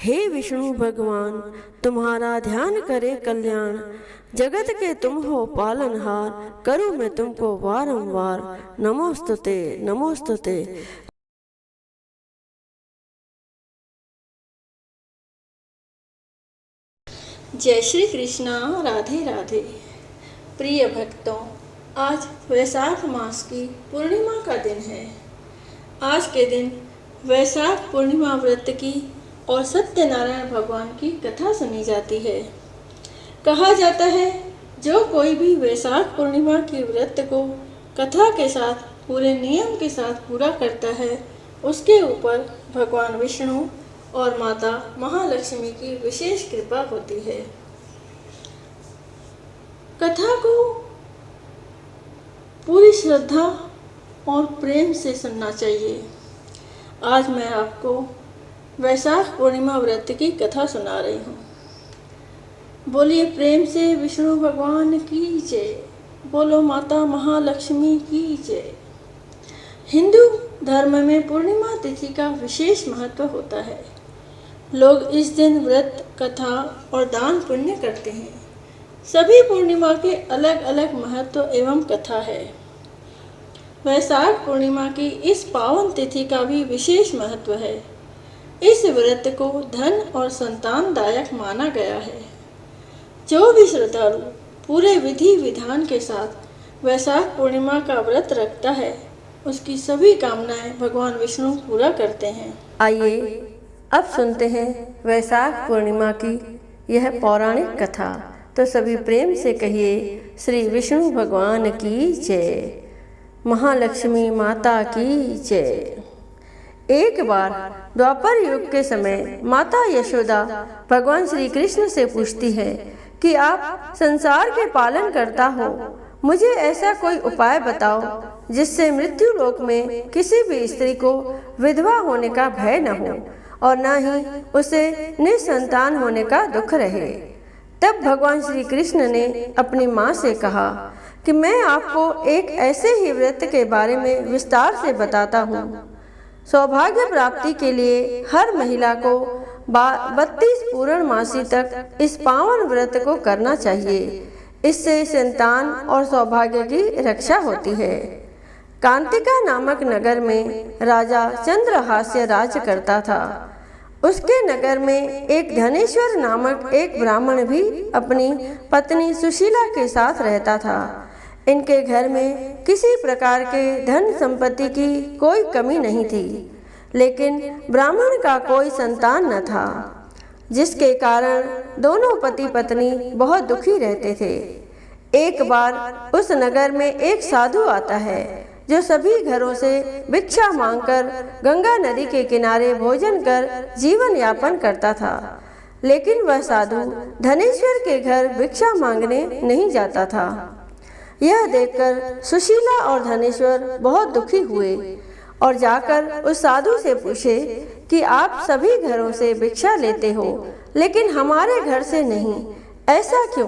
हे विष्णु भगवान, तुम्हारा ध्यान करे कल्याण, जगत के तुम हो पालनहार, करूँ मैं तुमको वारंवार, नमोस्तुते नमोस्तुते। जय श्री कृष्णा। राधे राधे। प्रिय भक्तों, आज वैशाख मास की पूर्णिमा का दिन है। आज के दिन वैशाख पूर्णिमा व्रत की और सत्यनारायण भगवान की कथा सुनी जाती है। कहा जाता है, जो कोई भी वैशाख पूर्णिमा के व्रत को कथा के साथ पूरे नियम के साथ पूरा करता है, उसके ऊपर भगवान विष्णु और माता महालक्ष्मी की विशेष कृपा होती है। कथा को पूरी श्रद्धा और प्रेम से सुनना चाहिए। आज मैं आपको वैशाख पूर्णिमा व्रत की कथा सुना रही हूँ। बोलिए प्रेम से विष्णु भगवान की जय, बोलो माता महालक्ष्मी की जय। हिंदू धर्म में पूर्णिमा तिथि का विशेष महत्व होता है। लोग इस दिन व्रत, कथा और दान पुण्य करते हैं। सभी पूर्णिमा के अलग अलग महत्व एवं कथा है। वैशाख पूर्णिमा की इस पावन तिथि का भी विशेष महत्व है। इस व्रत को धन और संतानदायक माना गया है। जो भी श्रद्धालु पूरे विधि विधान के साथ वैशाख पूर्णिमा का व्रत रखता है, उसकी सभी कामनाएं भगवान विष्णु पूरा करते हैं। आइए अब सुनते हैं वैशाख पूर्णिमा की यह पौराणिक कथा। तो सभी प्रेम से कहिए, श्री विष्णु भगवान की जय, महालक्ष्मी माता की जय। एक बार द्वापर युग के समय माता यशोदा भगवान श्री कृष्ण से पूछती है कि आप संसार के पालन करता हो, मुझे ऐसा कोई उपाय बताओ जिससे मृत्यु लोक में किसी भी स्त्री को विधवा होने का भय न हो और न ही उसे निसंतान होने का दुख रहे। तब भगवान श्री कृष्ण ने अपनी माँ से कहा कि मैं आपको एक ऐसे ही व्रत के बारे में विस्तार से बताता हूँ। सौभाग्य प्राप्ति के लिए हर महिला को 32 पूर्णमासी तक इस पावन व्रत को करना चाहिए। इससे संतान और सौभाग्य की रक्षा होती है। कांतिका नामक नगर में राजा चंद्रहास्य राज्य करता था। उसके नगर में एक धनेश्वर नामक एक ब्राह्मण भी अपनी पत्नी सुशीला के साथ रहता था। इनके घर में किसी प्रकार के धन संपत्ति की कोई कमी नहीं थी, लेकिन ब्राह्मण का कोई संतान न था, जिसके कारण दोनों पति पत्नी बहुत दुखी रहते थे। एक बार उस नगर में एक साधु आता है, जो सभी घरों से भिक्षा मांगकर गंगा नदी के किनारे भोजन कर जीवन यापन करता था। लेकिन वह साधु धनेश्वर के घर भिक्षा मांगने नहीं जाता था। यह देखकर सुशीला और धनेश्वर बहुत दुखी हुए और जाकर उस साधु से पूछे कि आप सभी घरों से भिक्षा लेते हो, लेकिन हमारे घर से नहीं, ऐसा क्यों?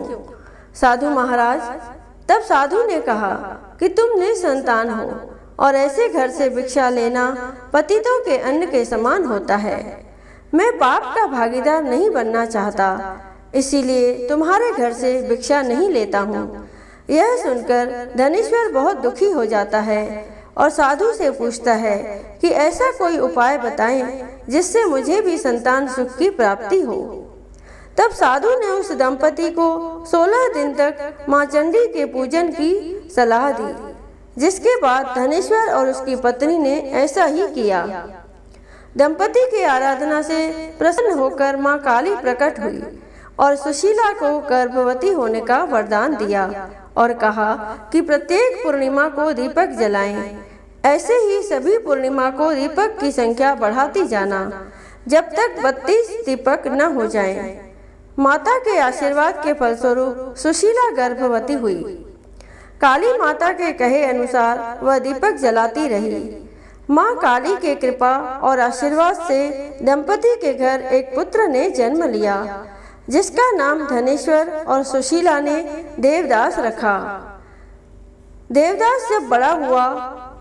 साधु महाराज, तब साधु ने कहा कि तुम निसंतान हो और ऐसे घर से भिक्षा लेना पतितों के अन्न के समान होता है। मैं पाप का भागीदार नहीं बनना चाहता, इसीलिए तुम्हारे घर से भिक्षा नहीं लेता हूँ। यह सुनकर धनेश्वर बहुत दुखी हो जाता है और साधु से पूछता है कि ऐसा कोई उपाय बताएं जिससे मुझे भी संतान सुख की प्राप्ति हो। तब साधु ने उस दंपति को 16 दिन तक माँ चंडी के पूजन की सलाह दी, जिसके बाद धनेश्वर और उसकी पत्नी ने ऐसा ही किया। दंपति की आराधना से प्रसन्न होकर माँ काली प्रकट हुई और सुशीला को गर्भवती होने का वरदान दिया और कहा कि प्रत्येक पूर्णिमा को दीपक जलाएं। ऐसे ही सभी पूर्णिमा को दीपक की संख्या बढ़ाती जाना, जब तक 32 दीपक न हो जाएं। माता के आशीर्वाद के फलस्वरूप सुशीला गर्भवती हुई। काली माता के कहे अनुसार वह दीपक जलाती रही। माँ काली के कृपा और आशीर्वाद से दंपति के घर एक पुत्र ने जन्म लिया, जिसका नाम धनेश्वर और सुशीला ने देवदास रखा। देवदास जब बड़ा हुआ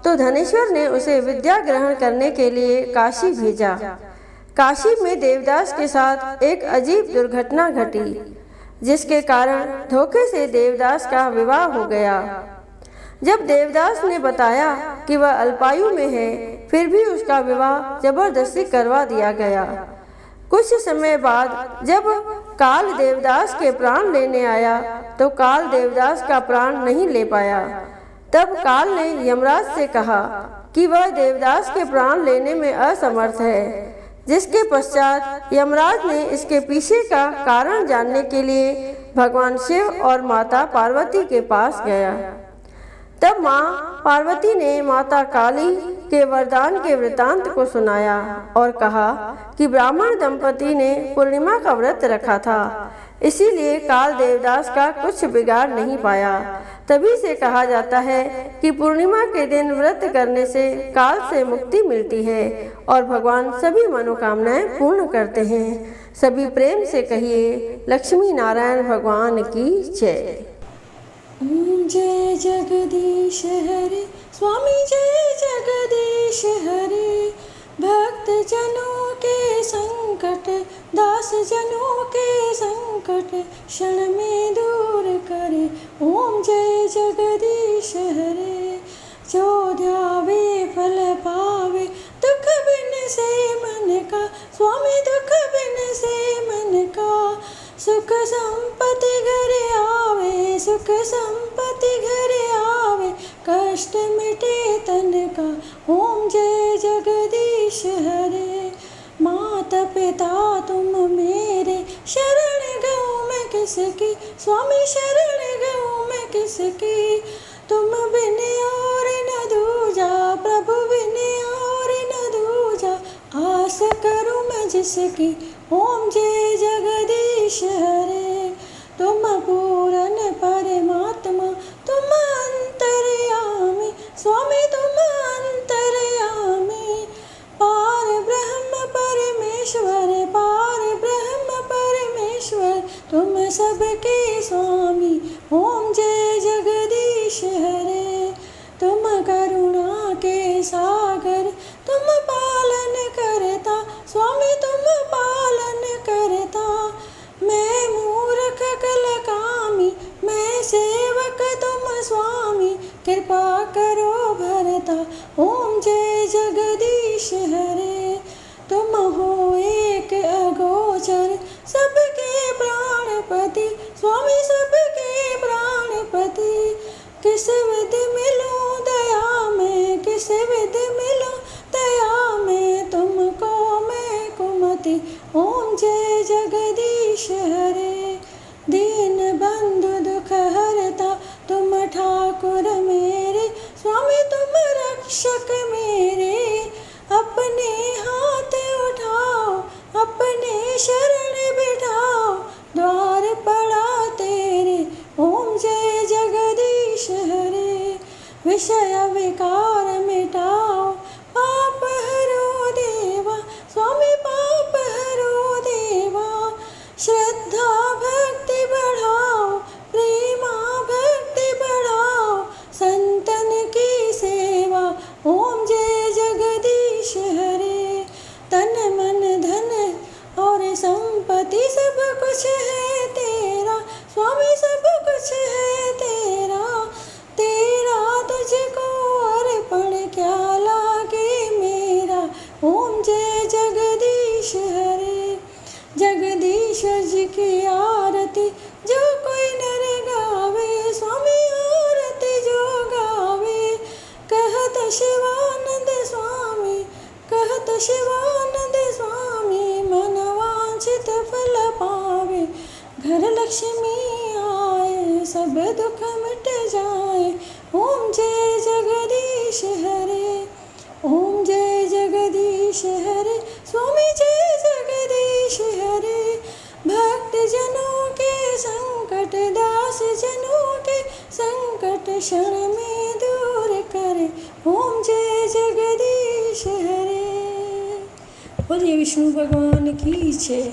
तो धनेश्वर ने उसे विद्या ग्रहण करने के लिए काशी भेजा। काशी में देवदास के साथ एक अजीब दुर्घटना घटी, जिसके कारण धोखे से देवदास का विवाह हो गया। जब देवदास ने बताया कि वह अल्पायु में है, फिर भी उसका विवाह जबरदस्ती करवा दिया गया। कुछ समय बाद जब काल देवदास के प्राण लेने आया तो काल देवदास का प्राण नहीं ले पाया। तब काल ने यमराज से कहा कि वह देवदास के प्राण लेने में असमर्थ है, जिसके पश्चात यमराज ने इसके पीछे का कारण जानने के लिए भगवान शिव और माता पार्वती के पास गया। तब माँ पार्वती ने माता काली के वरदान के वृतांत को सुनाया और कहा कि ब्राह्मण दंपति ने पूर्णिमा का व्रत रखा था, इसीलिए काल देवदास का कुछ बिगाड़ नहीं पाया। तभी से कहा जाता है कि पूर्णिमा के दिन व्रत करने से काल से मुक्ति मिलती है और भगवान सभी मनोकामनाएं पूर्ण करते हैं। सभी प्रेम से कहिए लक्ष्मी नारायण भगवान की जय। ओम जय जगदीश हरे, स्वामी जय जगदीश हरे। भक्त जनों के संकट, दास जनों के संकट क्षण में दूर करे। ओम जय जगदीश हरे। जो ध्यावे फल पावे, दुख बिन से मन का, स्वामी दुख बिन से मन का। सुख संपत्ति घर आवे, सुख संपत्ति घर आवे, कष्ट मिटे तन का। ओम जय जगदीश हरे। माता पिता तुम मेरे, शरण गऊँ मैं किसकी, स्वामी शरण गऊँ मैं किसकी। तुम बिन और न दूजा, प्रभु बिन और न दूजा, आस करूँ मैं जिसकी। ओम जय जगदीश हरे। तुम पूर्ण परमात्मा, तुम अंतर्यामी, स्वामी तुम अंतर्यामी। पार ब्रह्म परमेश्वर, पार ब्रह्म परमेश्वर, तुम सबके स्वामी। ओम जय जगदीश हरे। तुम करुणा के सागर, तुम पालन करता, स्वामी तुम पालन करता। मैं मूर्ख कल कामी, मैं सेवक तुम स्वामी, कृपा करो भरता। ओम जय जगदीश हरे। तुम हो एक अगोचर, सबके प्राणपति, स्वामी सबके प्राणपति। किस विध मिलूं दया में, किस विध मिलूं दया में, तुमको मैं कुमति। ओम जय जगदीश हरे। दीन बंधु दुख हरता, तुम ठाकुर मेरे, स्वामी तुम रक्षक मेरे। अपने हाथ उठाओ, अपने शरण बिठाओ, द्वार पड़ा तेरे। ओम जय जगदीश हरे। विषय विकार मिटाओ, पाप हरो देवा, स्वामी पाप हरो देवा। श्रद्धा भक्ति बढ़ाओ, प्रेमा भक्ति बढ़ाओ, संतन की सेवा। ओम जय जगदीश हरे। तन मन धन और संपत्ति सब कुछ है तेरा, स्वामी सब कुछ है तेरा। तेरा तुझको अर्पण क्या लागे मेरा। ओम जय जगदीश हरे। जगदीश्वर जी की आरती जो कोई नर गावे, स्वामी आरती जो गावे। कहत शिवानंद स्वामी, कहत शिवानंद स्वामी, मन वांछित फल पावे। घर लक्ष्मी आए, सब दुख मिट जाए। ओम जय जगदीश हरे। ओम जय जगदीश हरे, स्वामी जय जगदीश हरे। भक्त जनों के संकट, दास जनों के संकट क्षण में दूर करे। ओम जय जगदीश हरे। बोलिए विष्णु भगवान की जय।